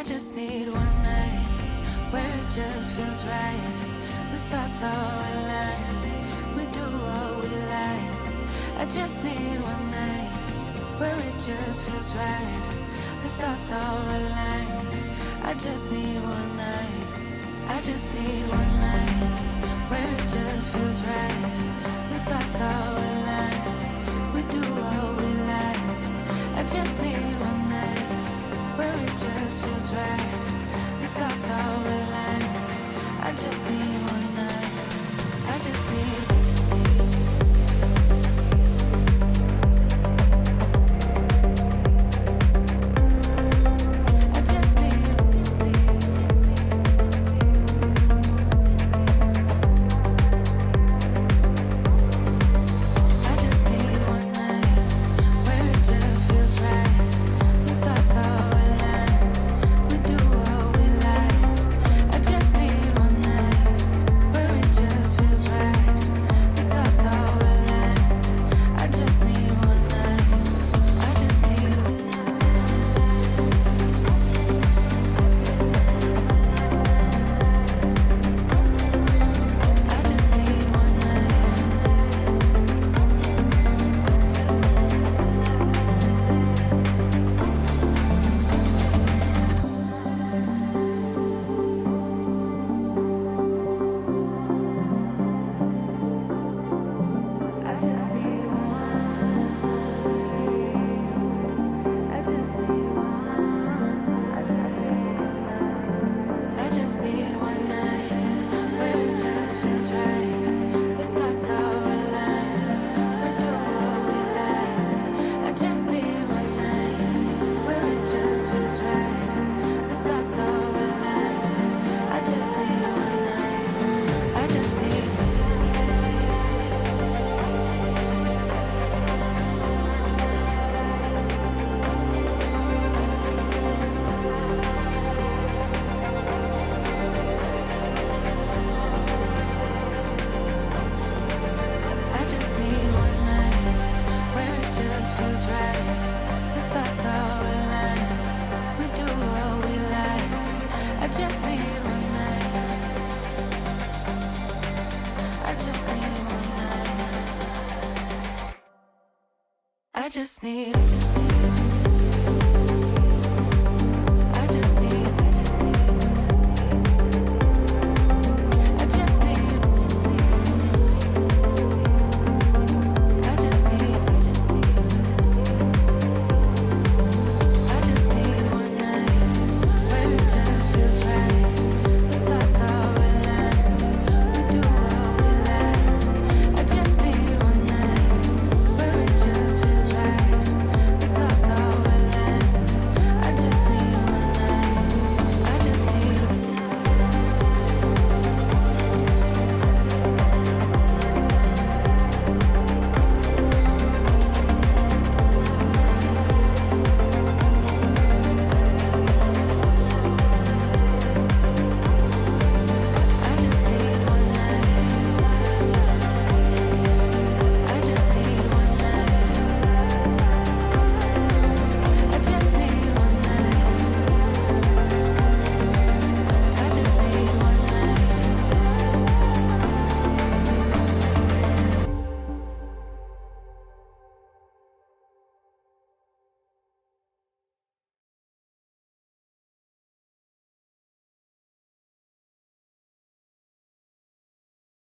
just need one night where it just feels right. The stars all align. We do what we like. I just need one night where it just feels right. The stars all align. I just need one night. I just need one night where it just feels right. The stars all align. We do what we like. I just need one night where it just feels right. The stars all align. I just need one night. I just need. I just need